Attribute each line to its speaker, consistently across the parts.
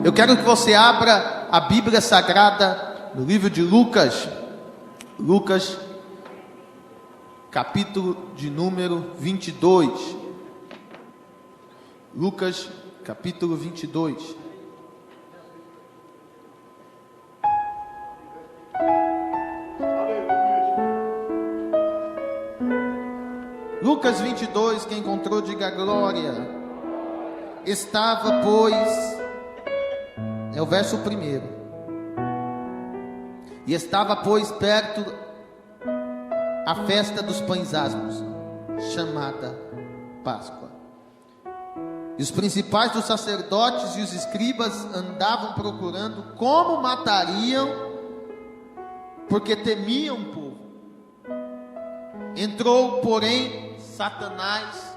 Speaker 1: Eu quero que você abra a Bíblia Sagrada no livro de Lucas, capítulo de número 22. Lucas, capítulo 22. Lucas 22, quem encontrou, diga glória. Estava, pois, é o verso 1. E estava, pois, perto a festa dos pães asmos, chamada Páscoa. E os principais dos sacerdotes e os escribas andavam procurando como matariam, porque temiam o povo. Entrou, porém, Satanás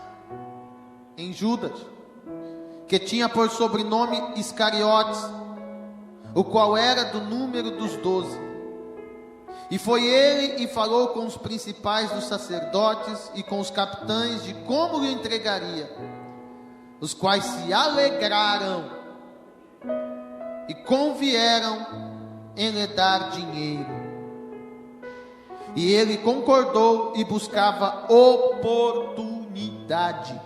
Speaker 1: em Judas, que tinha por sobrenome Iscariotes, o qual era do número dos 12. E foi ele e falou com os principais dos sacerdotes e com os capitães de como lhe entregaria, os quais se alegraram e convieram em lhe dar dinheiro. E ele concordou e buscava oportunidade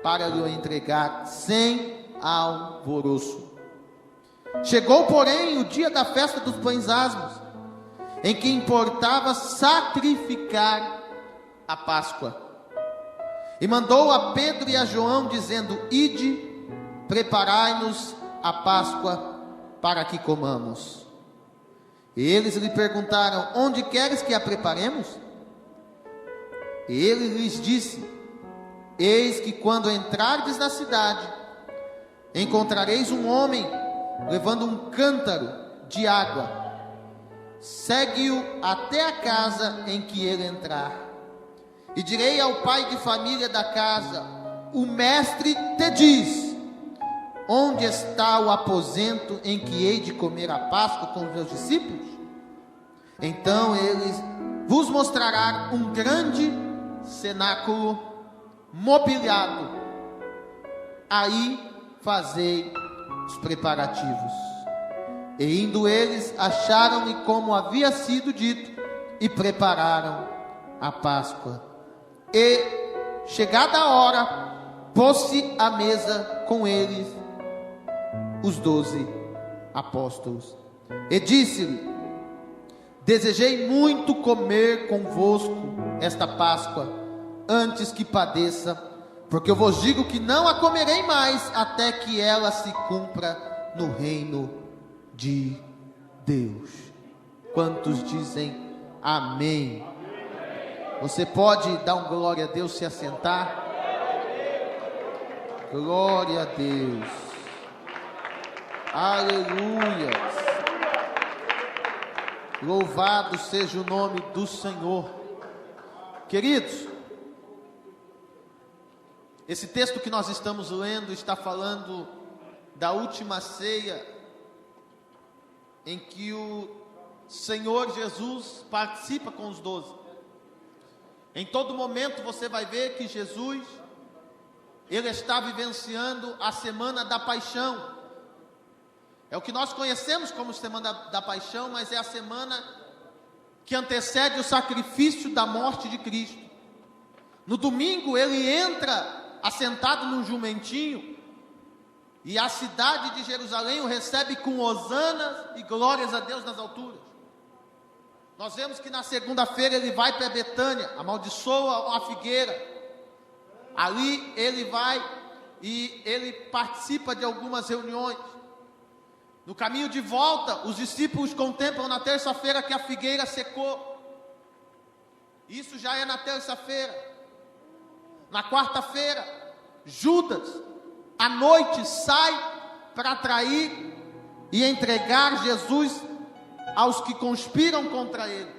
Speaker 1: para lhe entregar sem alvoroço. Chegou, porém, o dia da festa dos pães asmos, em que importava sacrificar a Páscoa. E mandou a Pedro e a João, dizendo: Ide, preparai-nos a Páscoa para que comamos. E eles lhe perguntaram: Onde queres que a preparemos? E ele lhes disse: Eis que quando entrardes na cidade, encontrareis um homem levando um cântaro de água. Segue-o até a casa em que ele entrar. E direi ao pai de família da casa: O mestre te diz: Onde está o aposento em que hei de comer a Páscoa com os meus discípulos? Então eles vos mostrará um grande cenáculo mobiliado. Aí fazei os preparativos. E indo eles, acharam-lhe como havia sido dito, e prepararam a Páscoa. E, chegada a hora, pôs-se à mesa com eles os 12 apóstolos. E disse-lhe: Desejei muito comer convosco esta Páscoa, antes que padeça, porque eu vos digo que não a comerei mais, até que ela se cumpra no reino de Deus. Quantos dizem amém? Você pode dar um glória a Deus, se assentar? Glória a Deus. Aleluia. Louvado seja o nome do Senhor. Queridos, esse texto que nós estamos lendo está falando da última ceia, em que o Senhor Jesus participa com os 12. Em todo momento você vai ver que Jesus, ele está vivenciando a semana da paixão. É o que nós conhecemos como semana da paixão, mas é a semana que antecede o sacrifício da morte de Cristo. No domingo ele entra assentado num jumentinho, e a cidade de Jerusalém o recebe com hosanas e glórias a Deus nas alturas. Nós vemos que na segunda-feira ele vai para Betânia, amaldiçoa a figueira. Ali ele vai e ele participa de algumas reuniões. No caminho de volta, os discípulos contemplam na terça-feira que a figueira secou. Isso já é na terça-feira. Na quarta-feira, Judas, à noite, sai para trair e entregar Jesus aos que conspiram contra ele.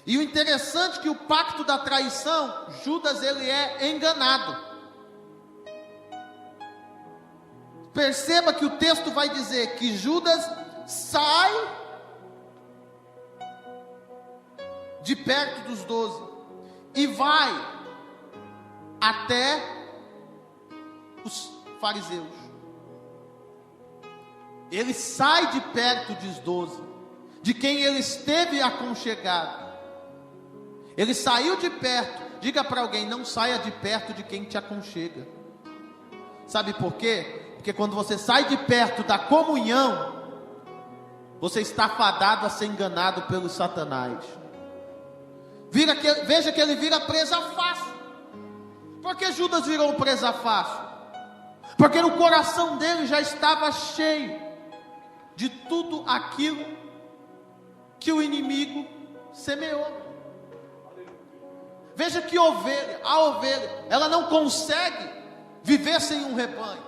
Speaker 1: E o interessante é que o pacto da traição, Judas ele é enganado. Perceba que o texto vai dizer que Judas sai de perto dos 12 e vai até os fariseus. Ele sai de perto, diz 12, de quem ele esteve aconchegado. Ele saiu de perto. Diga para alguém: não saia de perto de quem te aconchega. Sabe por quê? Porque quando você sai de perto da comunhão, você está fadado a ser enganado pelo Satanás. Veja que ele vira presa fácil. Por que Judas virou presa fácil? Porque no coração dele já estava cheio de tudo aquilo que o inimigo semeou. Veja que a ovelha, ela não consegue viver sem um rebanho.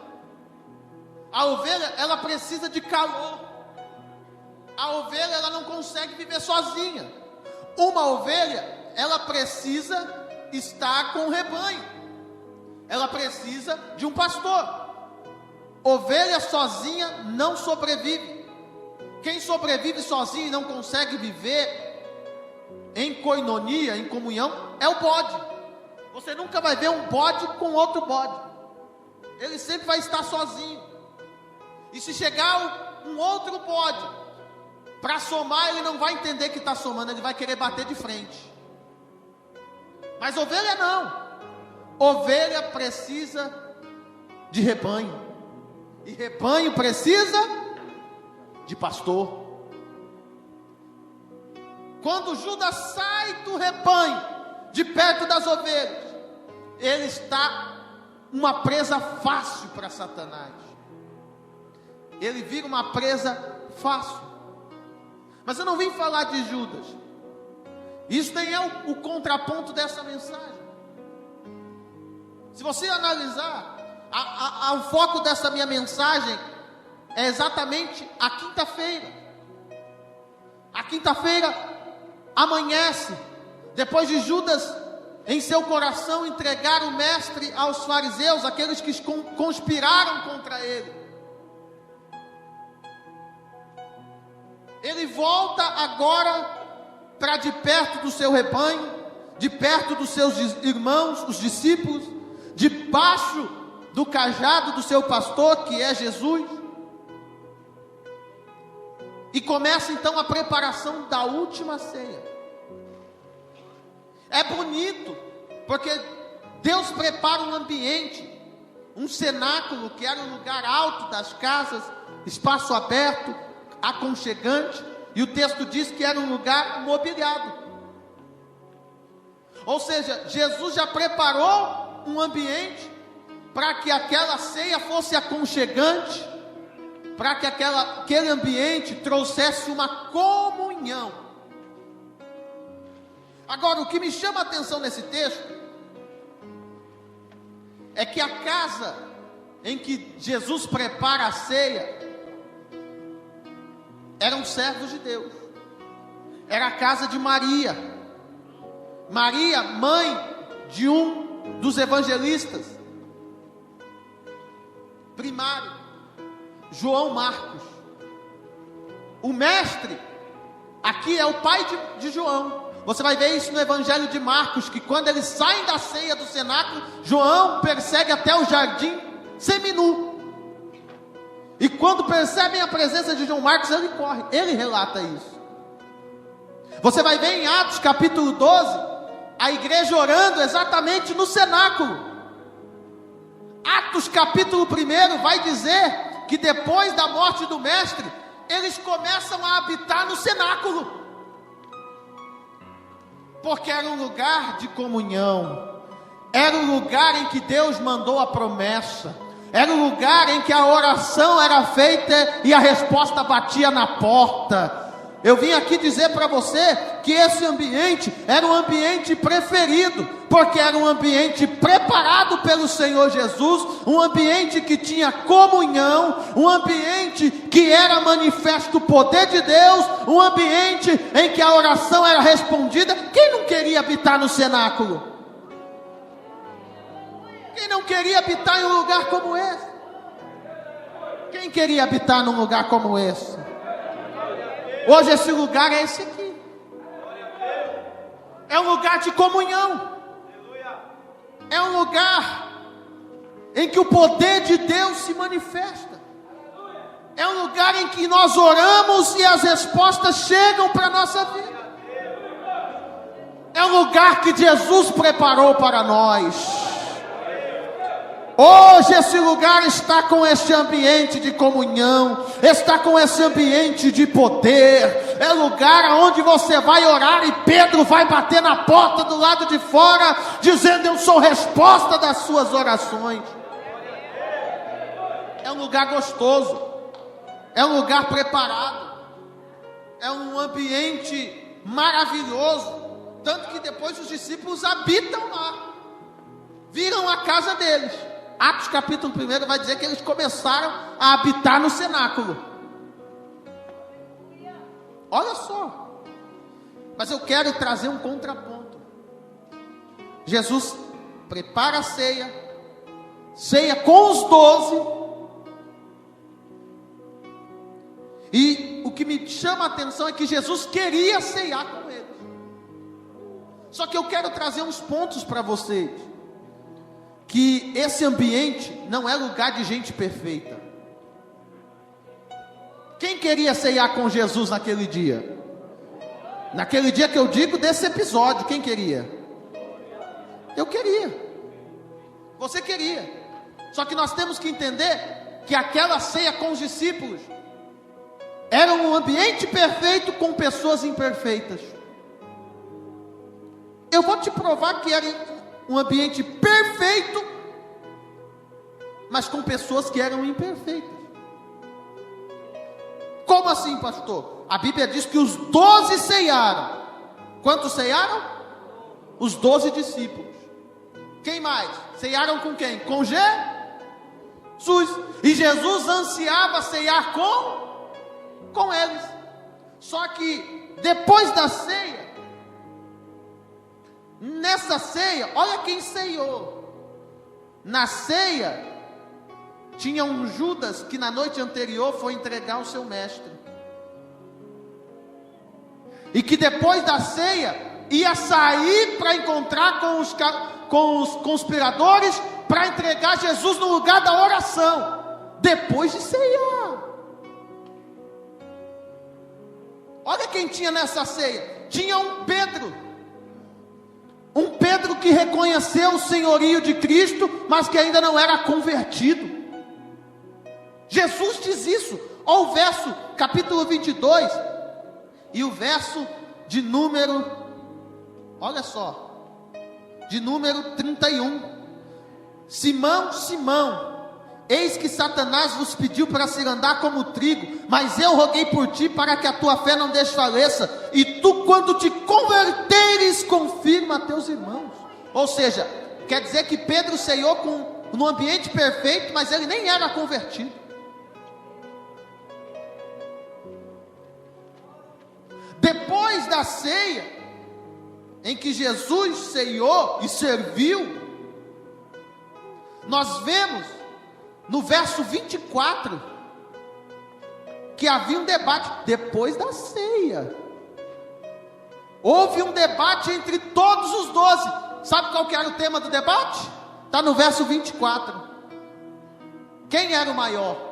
Speaker 1: A ovelha, ela precisa de calor. A ovelha, ela não consegue viver sozinha. Uma ovelha, ela precisa estar com o rebanho. Ela precisa de um pastor. Ovelha sozinha não sobrevive. Quem sobrevive sozinho e não consegue viver em koinonia, em comunhão, é o bode. Você nunca vai ver um bode com outro bode. Ele sempre vai estar sozinho. E se chegar um outro bode para somar, ele não vai entender que está somando, ele vai querer bater de frente. Mas ovelha não. Ovelha precisa de rebanho. E rebanho precisa de pastor. Quando Judas sai do rebanho, de perto das ovelhas, ele está uma presa fácil para Satanás. Ele vira uma presa fácil. Mas eu não vim falar de Judas. Isso nem é o contraponto dessa mensagem. Se você analisar, o foco dessa minha mensagem é exatamente a quinta-feira. A quinta-feira amanhece, depois de Judas em seu coração entregar o mestre aos fariseus, aqueles que conspiraram contra ele. Ele volta agora para de perto do seu rebanho, de perto dos seus irmãos, os discípulos, debaixo do cajado do seu pastor, que é Jesus. E começa então a preparação da última ceia. É bonito, porque Deus prepara um ambiente, um cenáculo, que era um lugar alto das casas, espaço aberto, aconchegante, e o texto diz que era um lugar mobiliado. Ou seja, Jesus já preparou um ambiente para que aquela ceia fosse aconchegante, para que aquele ambiente trouxesse uma comunhão. Agora, o que me chama a atenção nesse texto é que a casa em que Jesus prepara a ceia eram servos de Deus. Era a casa de Maria. Maria, mãe de um dos evangelistas primário, João Marcos. O mestre aqui é o pai de João. Você vai ver isso no evangelho de Marcos, que quando eles saem da ceia do cenáculo, João persegue até o jardim seminu. E quando percebem a presença de João Marcos, ele corre. Ele relata isso. Você vai ver em Atos capítulo 12, a igreja orando exatamente no cenáculo. Atos capítulo 1 vai dizer que depois da morte do mestre, eles começam a habitar no cenáculo. Porque era um lugar de comunhão. Era um lugar em que Deus mandou a promessa. Era um lugar em que a oração era feita e a resposta batia na porta. Eu vim aqui dizer para você que esse ambiente era um ambiente preferido, porque era um ambiente preparado pelo Senhor Jesus, um ambiente que tinha comunhão, um ambiente que era manifesto o poder de Deus, um ambiente em que a oração era respondida. Quem não queria habitar no cenáculo? Quem não queria habitar em um lugar como esse? Quem queria habitar num lugar como esse? Hoje esse lugar é esse aqui. É um lugar de comunhão. É um lugar em que o poder de Deus se manifesta. É um lugar em que nós oramos e as respostas chegam para a nossa vida. É um lugar que Jesus preparou para nós. Hoje esse lugar está com esse ambiente de comunhão, está com esse ambiente de poder. É lugar onde você vai orar e Pedro vai bater na porta do lado de fora, dizendo: eu sou resposta das suas orações. É um lugar gostoso, é um lugar preparado, é um ambiente maravilhoso, tanto que depois os discípulos habitam lá, viram a casa deles. Atos capítulo 1 vai dizer que eles começaram a habitar no cenáculo. Olha só. Mas eu quero trazer um contraponto. Jesus prepara a ceia, ceia com os 12. E o que me chama a atenção é que Jesus queria ceiar com eles. Só que eu quero trazer uns pontos para vocês. Que esse ambiente não é lugar de gente perfeita. Quem queria ceiar com Jesus naquele dia? Naquele dia que eu digo desse episódio, quem queria? Eu queria. Você queria. Só que nós temos que entender que aquela ceia com os discípulos era um ambiente perfeito com pessoas imperfeitas. Eu vou te provar que era um ambiente perfeito, mas com pessoas que eram imperfeitas. Como assim, pastor? A Bíblia diz que os 12 ceiaram. Quantos ceiaram? Os 12 discípulos. Quem mais? Ceiaram com quem? Com Jesus. E Jesus ansiava ceiar com eles. Só que depois da ceia, nessa ceia, olha quem ceiou. Na ceia, tinha um Judas que na noite anterior foi entregar o seu mestre. E que depois da ceia, ia sair para encontrar com os conspiradores, para entregar Jesus no lugar da oração, depois de ceiar. Olha quem tinha nessa ceia. Tinha um Pedro que reconheceu o senhorio de Cristo, mas que ainda não era convertido. Jesus diz isso. Olha o verso, capítulo 22, e o verso de número, olha só, de número 31. Simão, Simão, eis que Satanás vos pediu para se andar como trigo, mas eu roguei por ti para que a tua fé não desfaleça, e tu, quando te converteres, confirma a teus irmãos. Ou seja, quer dizer que Pedro ceiou no ambiente perfeito, mas ele nem era convertido. Depois da ceia, em que Jesus ceiou e serviu, nós vemos no verso 24, que havia um debate. Depois da ceia, houve um debate entre todos os 12. Sabe qual que era o tema do debate? Está no verso 24. Quem era o maior?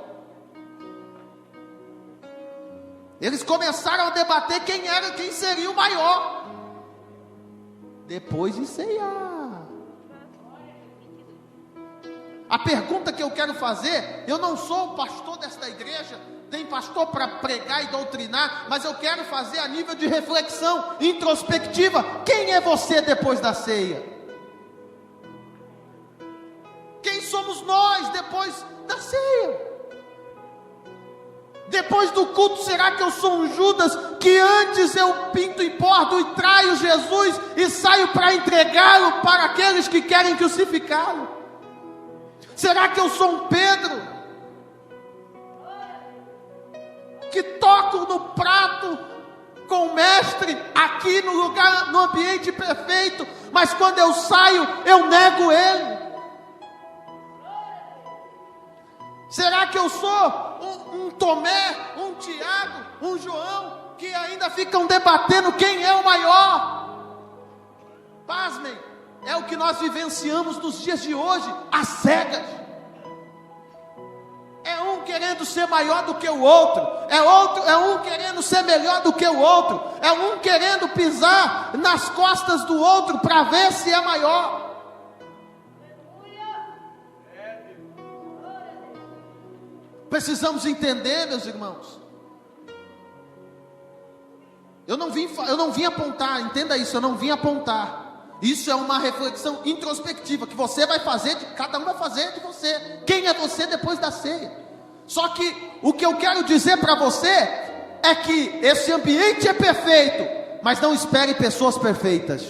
Speaker 1: Eles começaram a debater quem seria o maior, depois de ceiar. A pergunta que eu quero fazer, eu não sou o pastor desta igreja, tem pastor para pregar e doutrinar, mas eu quero fazer a nível de reflexão introspectiva. Quem é você depois da ceia? Quem somos nós depois da ceia? Depois do culto, será que eu sou um Judas que antes eu pinto e bordo e traio Jesus e saio para entregá-lo para aqueles que querem crucificá-lo? Será que eu sou um Pedro que toco no prato com o mestre aqui no lugar, no ambiente perfeito, mas quando eu saio eu nego ele? Será que eu sou um Tomé, um Tiago, um João, que ainda ficam debatendo quem é o maior? Pasmem, é o que nós vivenciamos nos dias de hoje, às cegas. É um que querendo ser maior do que o outro, é um querendo ser melhor do que o outro, é um querendo pisar nas costas do outro para ver se é maior. Precisamos entender, meus irmãos. Eu não vim apontar, entenda isso, eu não vim apontar. Isso é uma reflexão introspectiva que você vai fazer, cada um vai fazer de você. Quem é você depois da ceia? Só que o que eu quero dizer para você é que esse ambiente é perfeito, mas não espere pessoas perfeitas.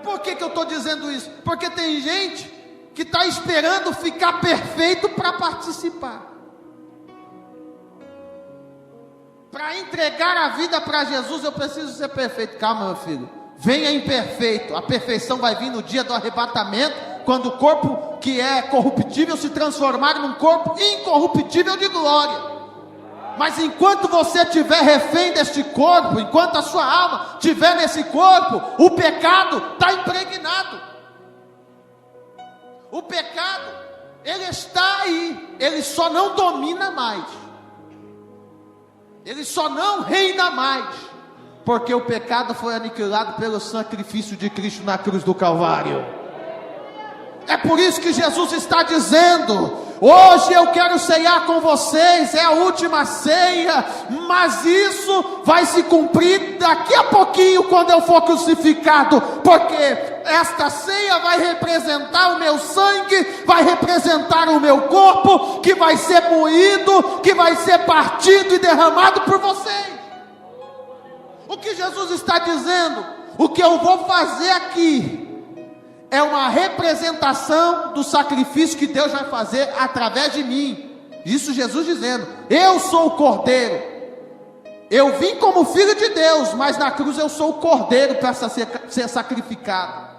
Speaker 1: Por que eu estou dizendo isso? Porque tem gente que está esperando ficar perfeito para participar. Para entregar a vida para Jesus, eu preciso ser perfeito. Calma, meu filho. Venha imperfeito. A perfeição vai vir no dia do arrebatamento, quando o corpo que é corruptível se transformar num corpo incorruptível de glória. Mas enquanto você estiver refém deste corpo, enquanto a sua alma estiver nesse corpo, o pecado está impregnado. O pecado, ele está aí, ele só não domina mais. Ele só não reina mais, porque o pecado foi aniquilado pelo sacrifício de Cristo na cruz do Calvário. É por isso que Jesus está dizendo: hoje eu quero ceiar com vocês, é a última ceia, mas isso vai se cumprir daqui a pouquinho, quando eu for crucificado, porque esta ceia vai representar o meu sangue, vai representar o meu corpo, que vai ser moído, que vai ser partido e derramado por vocês. O que Jesus está dizendo? O que eu vou fazer aqui é uma representação do sacrifício que Deus vai fazer através de mim. Isso Jesus dizendo: eu sou o Cordeiro. Eu vim como filho de Deus, mas na cruz eu sou o Cordeiro para ser sacrificado.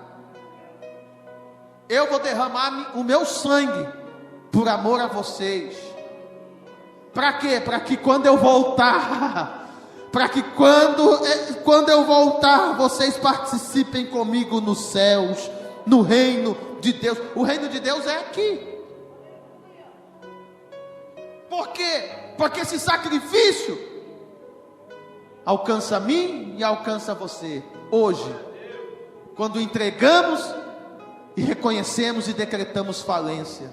Speaker 1: Eu vou derramar o meu sangue por amor a vocês. Para quê? Para que quando eu voltar, para que quando eu voltar, vocês participem comigo nos céus, no reino de Deus. O reino de Deus é aqui. Por quê? Porque esse sacrifício alcança a mim e alcança você hoje, quando entregamos e reconhecemos e decretamos falência.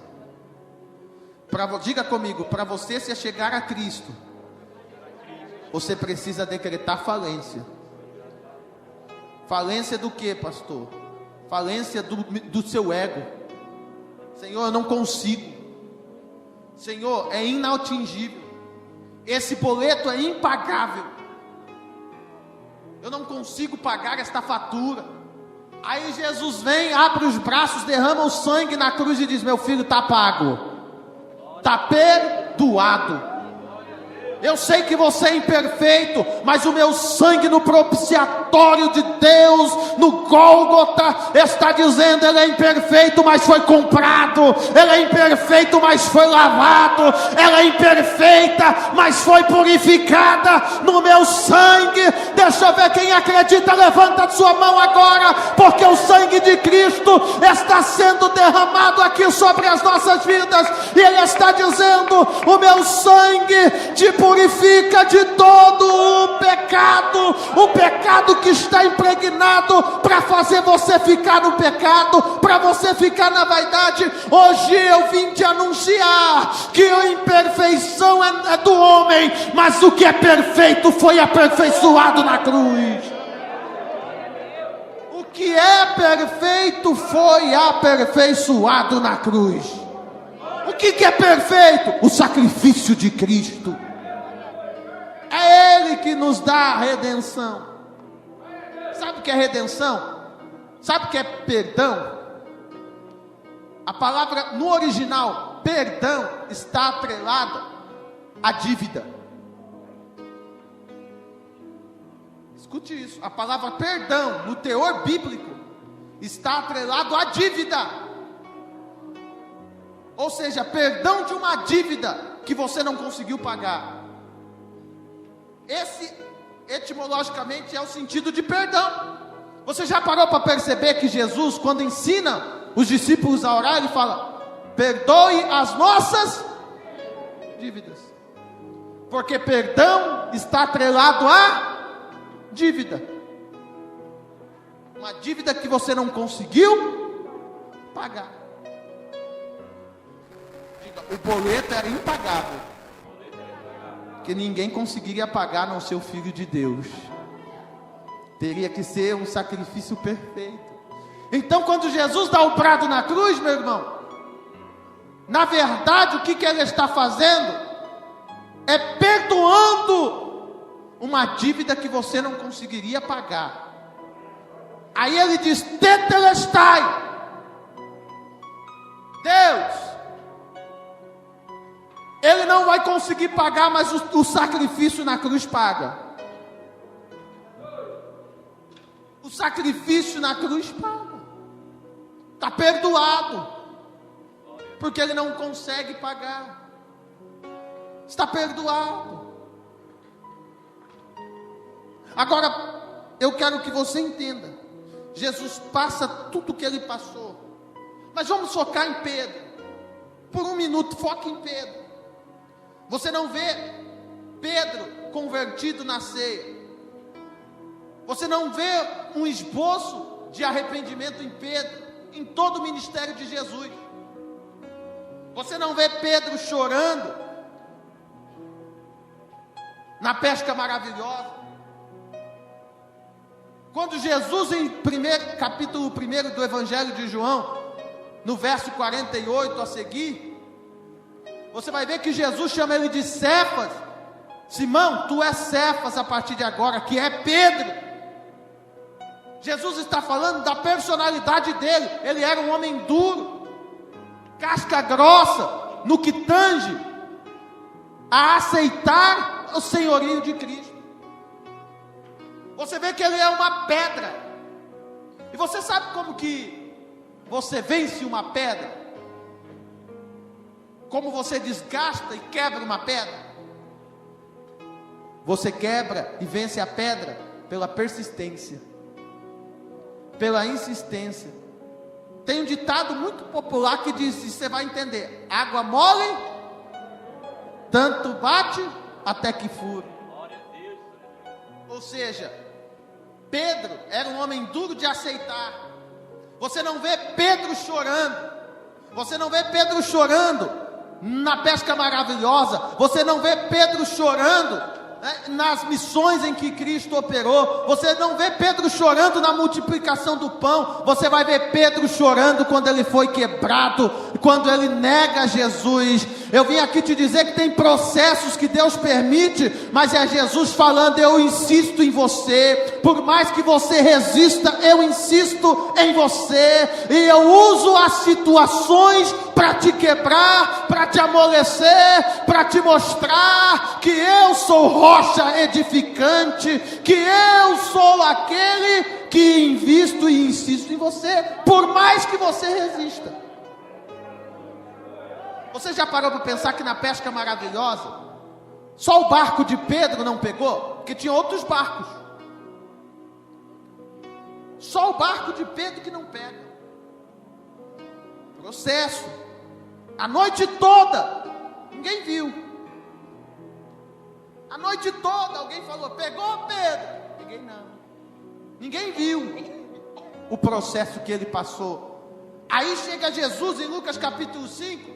Speaker 1: Diga comigo: para você se chegar a Cristo, você precisa decretar falência. Falência do que, pastor? Falência do seu ego. Senhor, eu não consigo. Senhor, é inatingível. Esse boleto é impagável. Eu não consigo pagar esta fatura. Aí Jesus vem, abre os braços, derrama o sangue na cruz e diz: meu filho, está pago, está perdoado. Eu sei que você é imperfeito, mas o meu sangue no propiciatório de Deus, no Gólgota, está dizendo: ele é imperfeito, mas foi comprado. Ele é imperfeito, mas foi lavado. Ela é imperfeita, mas foi purificada no meu sangue. Deixa eu ver quem acredita, levanta a sua mão agora, porque o sangue de Cristo está sendo derramado aqui sobre as nossas vidas, e Ele está dizendo: o meu sangue te purifica de todo o pecado que está impregnado para fazer você ficar no pecado, para você ficar na vaidade. Hoje eu vim te anunciar que a imperfeição é do homem, mas o que é perfeito foi aperfeiçoado na cruz. O que é perfeito foi aperfeiçoado na cruz. O que é perfeito? O sacrifício de Cristo. É Ele que nos dá a redenção. Sabe o que é redenção? Sabe o que é perdão? A palavra no original, perdão, está atrelada à dívida. Escute isso. A palavra perdão, no teor bíblico, está atrelado à dívida. Ou seja, perdão de uma dívida que você não conseguiu pagar. Esse, etimologicamente, é o sentido de perdão. Você já parou para perceber que Jesus, quando ensina os discípulos a orar, ele fala: perdoe as nossas dívidas. Porque perdão está atrelado à dívida. Uma dívida que você não conseguiu pagar. Diga, o boleto era impagável. Que ninguém conseguiria pagar, a não ser o Filho de Deus. Teria que ser um sacrifício perfeito. Então, quando Jesus dá o brado na cruz, meu irmão, na verdade, o que ele está fazendo é perdoando uma dívida que você não conseguiria pagar. Aí ele diz: tetelestai. Deus, ele não vai conseguir pagar, mas o sacrifício na cruz paga. O sacrifício na cruz paga. Está perdoado. Porque ele não consegue pagar. Está perdoado. Agora, eu quero que você entenda. Jesus passa tudo o que ele passou. Mas vamos focar em Pedro. Por um minuto, foque em Pedro. Você não vê Pedro convertido na ceia. Você não vê um esboço de arrependimento em Pedro, em todo o ministério de Jesus. Você não vê Pedro chorando na pesca maravilhosa. Quando Jesus, em capítulo 1 do Evangelho de João, no verso 48 a seguir, você vai ver que Jesus chama ele de Cefas. Simão, tu és Cefas a partir de agora, que é Pedro. Jesus está falando da personalidade dele. Ele era um homem duro, casca grossa, no que tange a aceitar o senhorio de Cristo. Você vê que ele é uma pedra. E você sabe como que você vence uma pedra? Como você desgasta e quebra uma pedra? Você quebra e vence a pedra pela persistência, pela insistência. Tem um ditado muito popular que diz, e você vai entender: água mole, tanto bate até que fure. Ou seja, Pedro era um homem duro de aceitar. Você não vê Pedro chorando. Você não vê Pedro chorando na pesca maravilhosa. Você não vê Pedro chorando nas missões em que Cristo operou. Você não vê Pedro chorando na multiplicação do pão. Você vai ver Pedro chorando quando ele foi quebrado, quando ele nega Jesus. Eu vim aqui te dizer que tem processos que Deus permite, mas é Jesus falando: eu insisto em você. Por mais que você resista, eu insisto em você. E eu uso as situações para te quebrar, para te amolecer, para te mostrar que eu sou rocha edificante, que eu sou aquele que invisto e insisto em você, por mais que você resista. Você já parou para pensar que na pesca maravilhosa, só o barco de Pedro não pegou? Porque tinha outros barcos. Só o barco de Pedro que não pega. Processo. A noite toda, ninguém viu. A noite toda alguém falou: pegou Pedro? Peguei não. Ninguém viu o processo que ele passou. Aí chega Jesus em Lucas capítulo 5,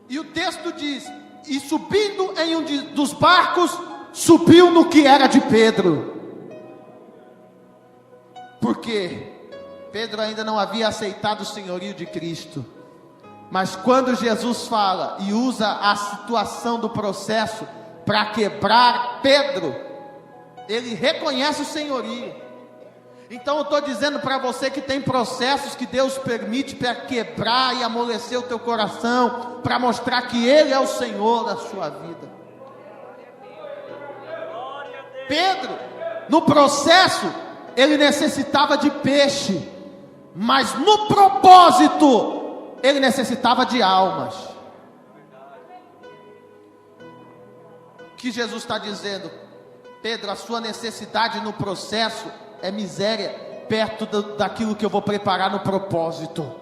Speaker 1: e o texto diz: e subindo em um dos barcos, subiu no que era de Pedro. Porque Pedro ainda não havia aceitado o senhorio de Cristo. Mas quando Jesus fala e usa a situação do processo para quebrar Pedro, ele reconhece o senhorio. Então eu estou dizendo para você que tem processos que Deus permite para quebrar e amolecer o teu coração, para mostrar que Ele é o Senhor da sua vida. Pedro, no processo, ele necessitava de peixe, mas no propósito, ele necessitava de almas. O que Jesus está dizendo? Pedro, a sua necessidade no processo é miséria perto daquilo que eu vou preparar no propósito.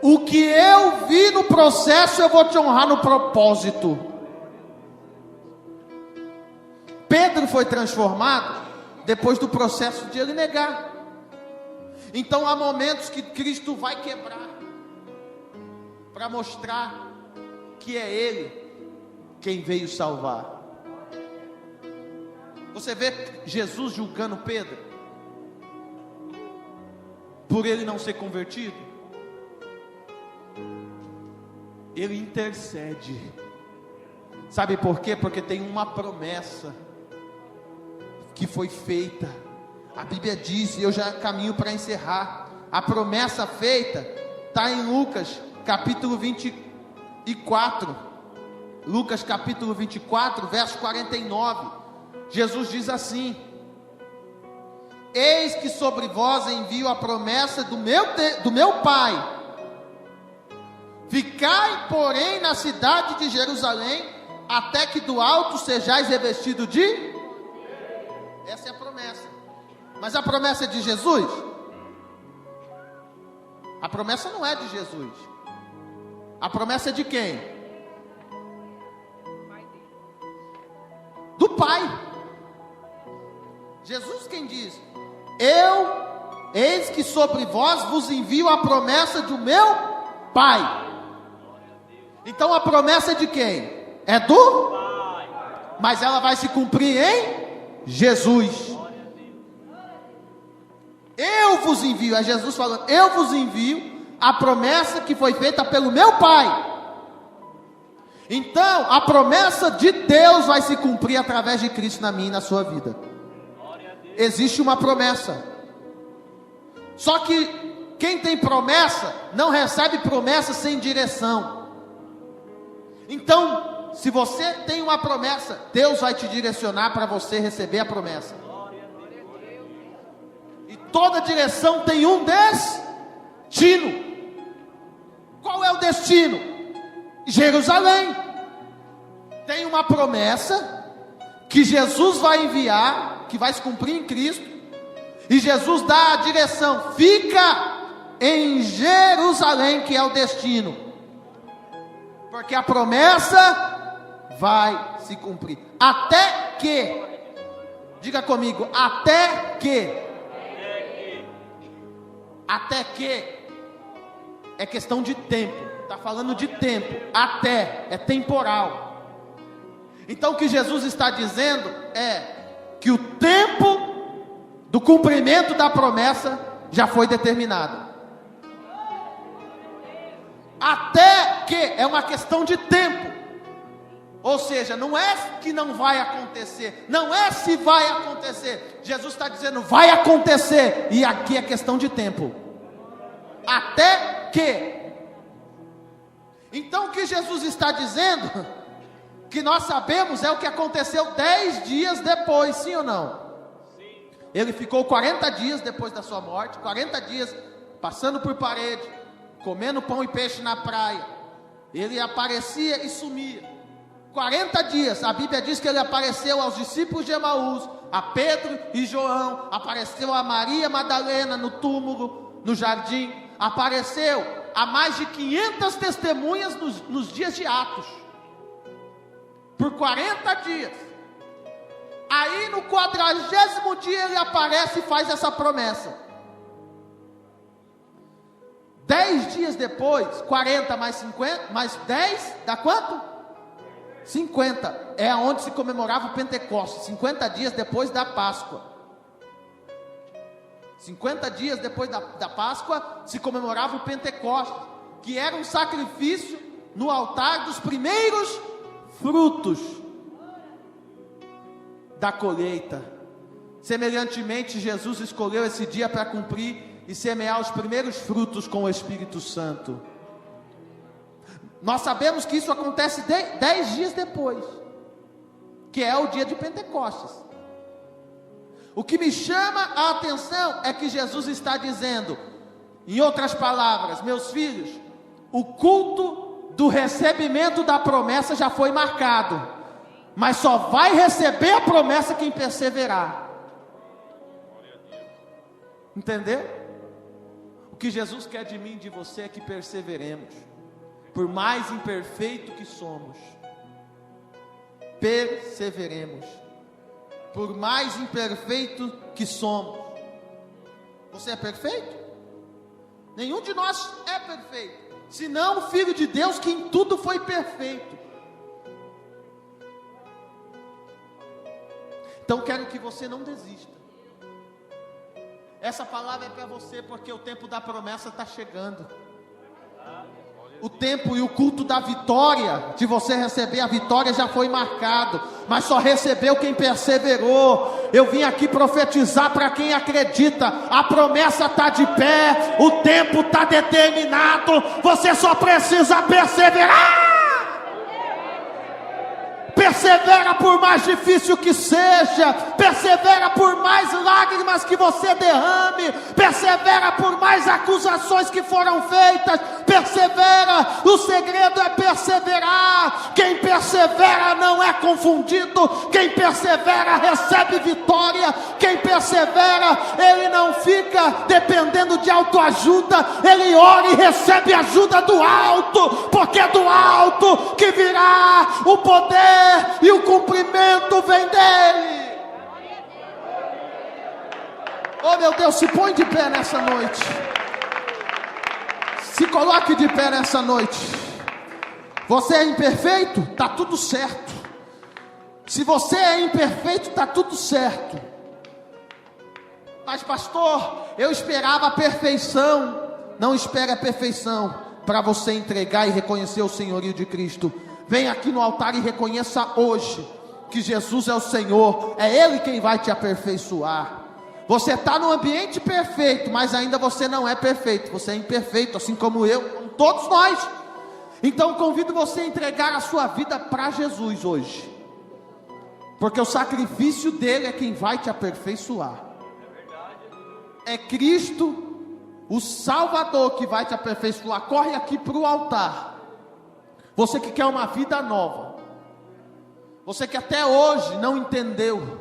Speaker 1: o que eu vi no processo, eu vou te honrar no propósito. Pedro foi transformado depois do processo de ele negar. Então há momentos que Cristo vai quebrar, para mostrar que é Ele quem veio salvar. Você vê Jesus julgando Pedro, por ele não ser convertido? Ele intercede. Sabe por quê? Porque tem uma promessa que foi feita. A Bíblia diz, e eu já caminho para encerrar, a promessa feita está em Lucas capítulo 24, Lucas capítulo 24, verso 49, Jesus diz assim: eis que sobre vós envio a promessa do meu Pai, ficai porém na cidade de Jerusalém, até que do alto sejais revestido de... Essa é a promessa. Mas a promessa é de Jesus? A promessa não é de Jesus. A promessa é de quem? Do Pai. Jesus quem diz: eis que sobre vós vos envio a promessa do meu Pai. Então a promessa é de quem? É do Pai. Mas ela vai se cumprir em Jesus. Eu vos envio, é Jesus falando, eu vos envio a promessa que foi feita pelo meu Pai. Então, a promessa de Deus vai se cumprir através de Cristo na minha e na sua vida. Existe uma promessa. Só que quem tem promessa não recebe promessa sem direção. Então, se você tem uma promessa, Deus vai te direcionar para você receber a promessa. E toda direção tem um destino. Qual é o destino? Jerusalém. Tem uma promessa que Jesus vai enviar, que vai se cumprir em Cristo, e Jesus dá a direção: fica em Jerusalém, que é o destino, porque a promessa vai se cumprir, até que, diga comigo, até que é questão de tempo, está falando de tempo, até, é temporal. Então o que Jesus está dizendo é que o tempo do cumprimento da promessa já foi determinado. Até que é uma questão de tempo. Ou seja, não é que não vai acontecer, não é se vai acontecer. Jesus está dizendo vai acontecer, e aqui é questão de tempo. Até que. Então o que Jesus está dizendo, que nós sabemos, é o que aconteceu 10 dias depois, sim ou não? Sim. Ele ficou 40 dias depois da sua morte, 40 dias passando por parede, comendo pão e peixe na praia. Ele aparecia e sumia. 40 dias, a Bíblia diz que ele apareceu aos discípulos de Emaús, a Pedro e João, apareceu a Maria Madalena no túmulo, no jardim, apareceu a mais de 500 testemunhas nos dias de Atos, por 40 dias. Aí no 40º dia ele aparece e faz essa promessa. 10 dias depois, 40 mais 50, mais 10, dá quanto? 50, é onde se comemorava o Pentecostes, 50 dias depois da Páscoa. 50 dias depois da Páscoa, se comemorava o Pentecostes, que era um sacrifício no altar dos primeiros frutos da colheita. Semelhantemente, Jesus escolheu esse dia para cumprir e semear os primeiros frutos com o Espírito Santo. Nós sabemos que isso acontece 10 dias depois, que é o dia de Pentecostes. O que me chama a atenção é que Jesus está dizendo, em outras palavras, meus filhos, o culto do recebimento da promessa já foi marcado, mas só vai receber a promessa quem perseverar. Entendeu? O que Jesus quer de mim e de você é que perseveremos, por mais imperfeito que somos. Perseveremos, por mais imperfeito que somos. Você é perfeito? Nenhum de nós é perfeito, senão o Filho de Deus, que em tudo foi perfeito. Então quero que você não desista. Essa palavra é para você, porque o tempo da promessa está chegando. O tempo e o culto da vitória, de você receber a vitória, já foi marcado, mas só recebeu quem perseverou. Eu vim aqui profetizar para quem acredita: a promessa está de pé, o tempo está determinado, você só precisa perseverar. Persevera por mais difícil que seja, persevera por mais lágrimas que você derrame, persevera por mais acusações que foram feitas, persevera. O segredo é perseverar. Quem persevera não é confundido, quem persevera recebe vitória. Quem persevera, ele não fica dependendo de autoajuda, ele ora e recebe ajuda do alto, porque é do alto que virá o poder e o cumprimento vem dele. Oh meu Deus, se põe de pé nessa noite. Se coloque de pé nessa noite. Você é imperfeito? Está tudo certo. Se você é imperfeito, está tudo certo. Mas pastor, eu esperava a perfeição. Não espere a perfeição para você entregar e reconhecer o senhorio de Cristo. Vem aqui no altar e reconheça hoje que Jesus é o Senhor, é Ele quem vai te aperfeiçoar. Você está no ambiente perfeito, mas ainda você não é perfeito, você é imperfeito, assim como eu, como todos nós. Então convido você a entregar a sua vida para Jesus hoje, porque o sacrifício dele é quem vai te aperfeiçoar. É Cristo, o Salvador, que vai te aperfeiçoar. Corre aqui para o altar. Você que quer uma vida nova, você que até hoje não entendeu,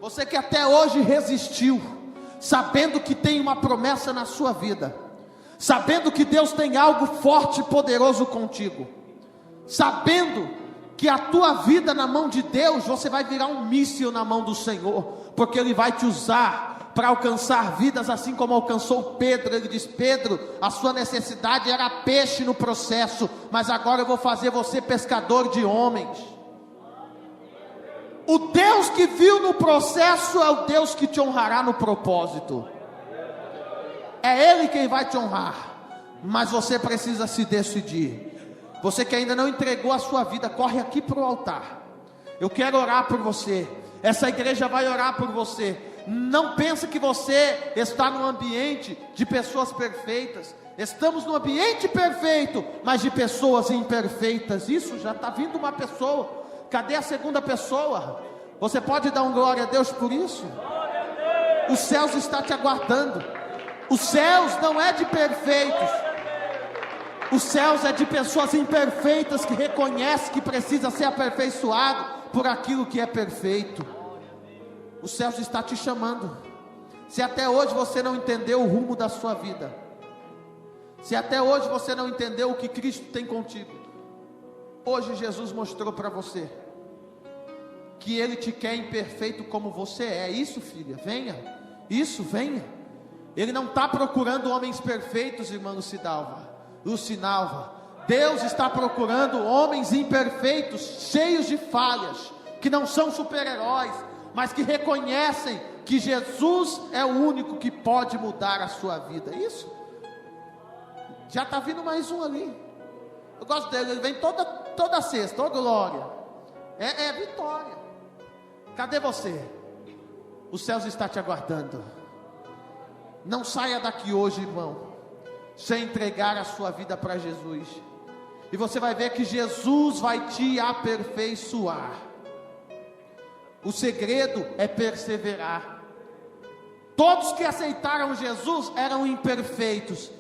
Speaker 1: você que até hoje resistiu, sabendo que tem uma promessa na sua vida, sabendo que Deus tem algo forte e poderoso contigo, sabendo que a tua vida na mão de Deus, você vai virar um míssil na mão do Senhor, porque Ele vai te usar para alcançar vidas, assim como alcançou Pedro. Ele diz: Pedro, a sua necessidade era peixe no processo, mas agora eu vou fazer você pescador de homens. O Deus que viu no processo é o Deus que te honrará no propósito. É Ele quem vai te honrar, mas você precisa se decidir. Você que ainda não entregou a sua vida, corre aqui para o altar. Eu quero orar por você. Essa igreja vai orar por você. Não pense que você está no ambiente de pessoas perfeitas. Estamos no ambiente perfeito, mas de pessoas imperfeitas. Isso, já está vindo uma pessoa. Cadê a segunda pessoa? Você pode dar um glória a Deus por isso? Os céus estão te aguardando. Os céus não é de perfeitos. Os céus é de pessoas imperfeitas que reconhecem que precisa ser aperfeiçoado por aquilo que é perfeito. Os céus está te chamando. Se até hoje você não entendeu o rumo da sua vida, se até hoje você não entendeu o que Cristo tem contigo, hoje Jesus mostrou para você que Ele te quer imperfeito como você é. Isso, filha, venha. Isso, venha. Ele não está procurando homens perfeitos, irmã Lucinalva. Deus está procurando homens imperfeitos, cheios de falhas, que não são super-heróis, mas que reconhecem que Jesus é o único que pode mudar a sua vida. Isso. Já está vindo mais um ali. Eu gosto dele, ele vem toda sexta, toda glória. É vitória. Cadê você? Os céus estão te aguardando. Não saia daqui hoje, irmão, sem entregar a sua vida para Jesus. E você vai ver que Jesus vai te aperfeiçoar. O segredo é perseverar. Todos que aceitaram Jesus eram imperfeitos.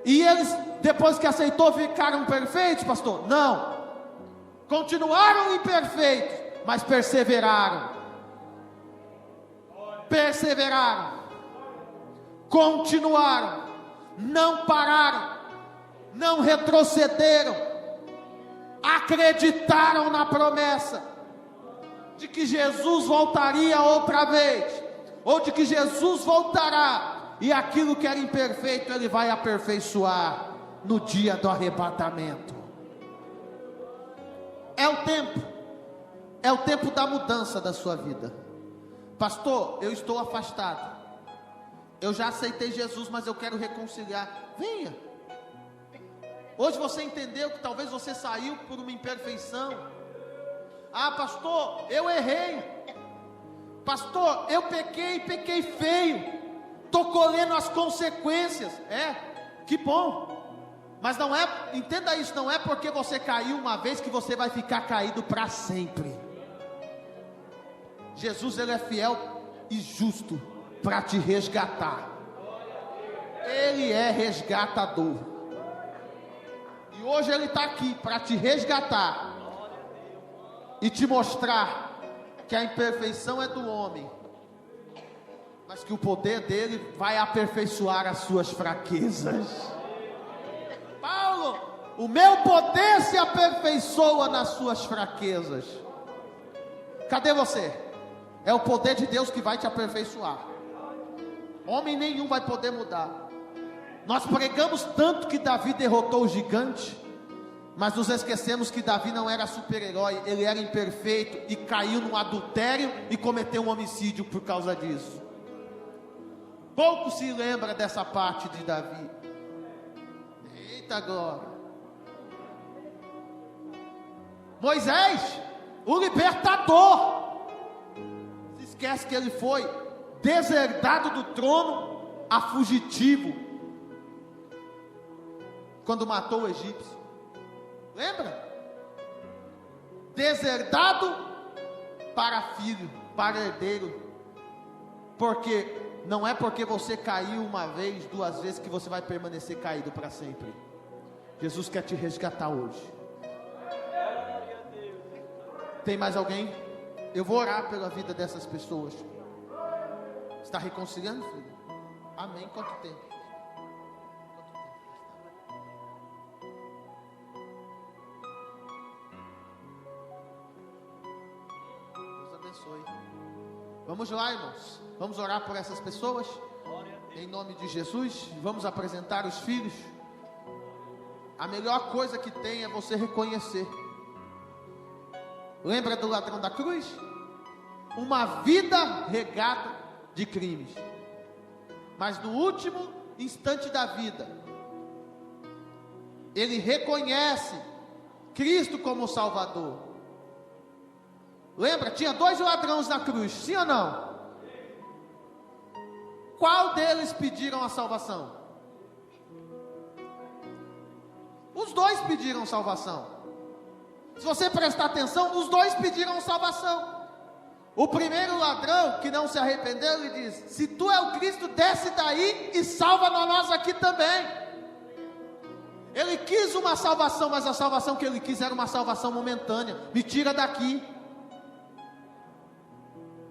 Speaker 1: E eles, depois que aceitou, ficaram perfeitos, pastor? Não. Continuaram imperfeitos, mas perseveraram. Perseveraram. Continuaram. não pararam, não retrocederam, acreditaram na promessa de que Jesus voltaria outra vez, ou de que Jesus voltará, e aquilo que era imperfeito Ele vai aperfeiçoar no dia do arrebatamento. É o tempo da mudança da sua vida. Pastor, eu estou afastado, eu já aceitei Jesus, mas eu quero reconciliar. Venha. Hoje você entendeu que talvez você saiu por uma imperfeição. Ah, pastor, eu errei. Pastor, eu pequei feio. Estou colhendo as consequências. Que bom. Mas não é, entenda isso, não é porque você caiu uma vez que você vai ficar caído para sempre. Jesus, Ele é fiel e justo para te resgatar. Ele é resgatador. E hoje Ele está aqui para te resgatar e te mostrar que a imperfeição é do homem, mas que o poder dele vai aperfeiçoar as suas fraquezas. Paulo, o meu poder se aperfeiçoa nas suas fraquezas. Cadê você? É o poder de Deus que vai te aperfeiçoar. Homem nenhum vai poder mudar. Nós pregamos tanto que Davi derrotou o gigante, mas nos esquecemos que Davi não era super-herói, ele era imperfeito e caiu num adultério e cometeu um homicídio por causa disso. Pouco se lembra dessa parte de Davi. Eita glória. Moisés, o libertador, se esquece que ele foi deserdado do trono a fugitivo, quando matou o egípcio. Lembra? Deserdado para filho, para herdeiro. Porque não é porque você caiu uma vez, duas vezes, que você vai permanecer caído para sempre. Jesus quer te resgatar hoje. Tem mais alguém? Eu vou orar pela vida dessas pessoas. Está reconciliando, filho? Amém. Quanto tempo? Vamos lá, irmãos, vamos orar por essas pessoas, em nome de Jesus. Vamos apresentar os filhos. A melhor coisa que tem é você reconhecer. Lembra do ladrão da cruz? Uma vida regada de crimes, mas no último instante da vida, ele reconhece Cristo como Salvador. Lembra? Tinha 2 ladrões na cruz, sim ou não? Qual deles pediram a salvação? Os 2 pediram salvação. Se você prestar atenção, os 2 pediram salvação. O primeiro ladrão, que não se arrependeu, ele diz: se tu é o Cristo, desce daí e salva nós aqui também. Ele quis uma salvação, mas a salvação que ele quis era uma salvação momentânea. Me tira daqui.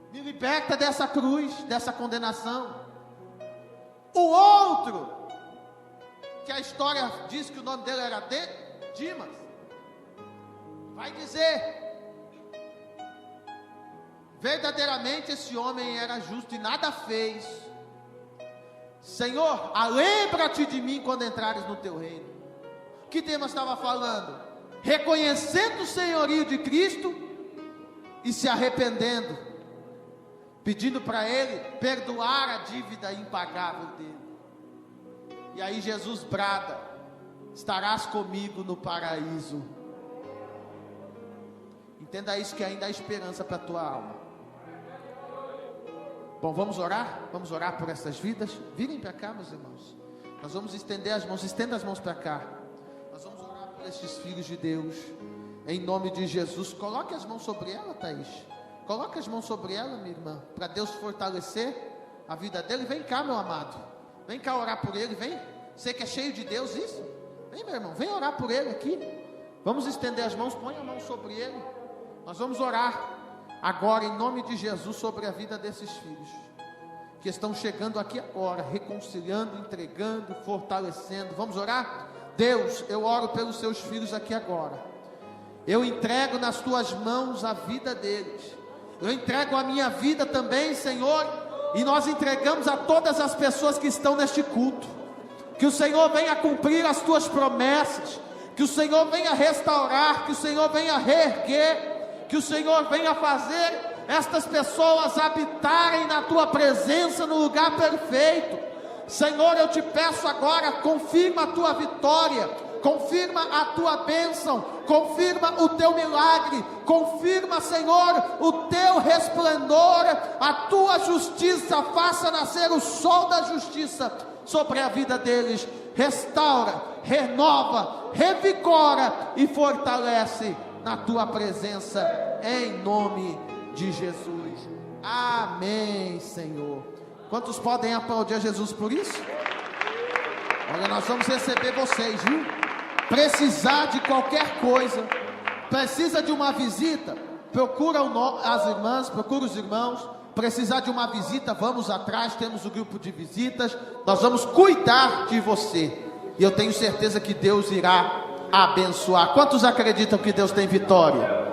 Speaker 1: Me liberta dessa cruz, dessa condenação. O outro, que a história diz que o nome dele era Dimas, vai dizer: verdadeiramente esse homem era justo e nada fez. Senhor, lembra-te de mim quando entrares no teu reino. O que Demas estava falando? Reconhecendo o senhorio de Cristo e se arrependendo, pedindo para Ele perdoar a dívida impagável dele. E aí Jesus brada: estarás comigo no paraíso. Entenda isso, que ainda há esperança para a tua alma. Bom, vamos orar? Vamos orar por essas vidas? Virem para cá, meus irmãos. Nós vamos estender as mãos, estenda as mãos para cá. Nós vamos orar por estes filhos de Deus, em nome de Jesus. Coloque as mãos sobre ela, Thaís. Coloque as mãos sobre ela, minha irmã, para Deus fortalecer a vida dele. Vem cá, meu amado, vem cá orar por ele, vem. Você que é cheio de Deus, isso? Vem, meu irmão, vem orar por ele aqui. Vamos estender as mãos, põe a mão sobre ele. Nós vamos orar agora, em nome de Jesus, sobre a vida desses filhos. que estão chegando aqui agora, reconciliando, entregando, fortalecendo. Vamos orar? Deus, eu oro pelos seus filhos aqui agora. Eu entrego nas tuas mãos a vida deles. Eu entrego a minha vida também, Senhor, e nós entregamos a todas as pessoas que estão neste culto. Que o Senhor venha cumprir as tuas promessas, que o Senhor venha restaurar, que o Senhor venha reerguer, que o Senhor venha fazer estas pessoas habitarem na tua presença no lugar perfeito. Senhor, eu te peço agora, confirma a tua vitória, confirma a tua bênção, confirma o teu milagre, confirma, Senhor, o teu resplendor, a tua justiça, faça nascer o sol da justiça sobre a vida deles. Restaura, renova, revigora e fortalece na tua presença, em nome de Jesus. Amém, Senhor. Quantos podem aplaudir a Jesus por isso? Olha, nós vamos receber vocês, viu? Precisar de qualquer coisa, precisa de uma visita, procura as irmãs, procura os irmãos. Precisar de uma visita, vamos atrás, temos o grupo de visitas, nós vamos cuidar de você, e eu tenho certeza que Deus irá abençoar. Quantos acreditam que Deus tem vitória?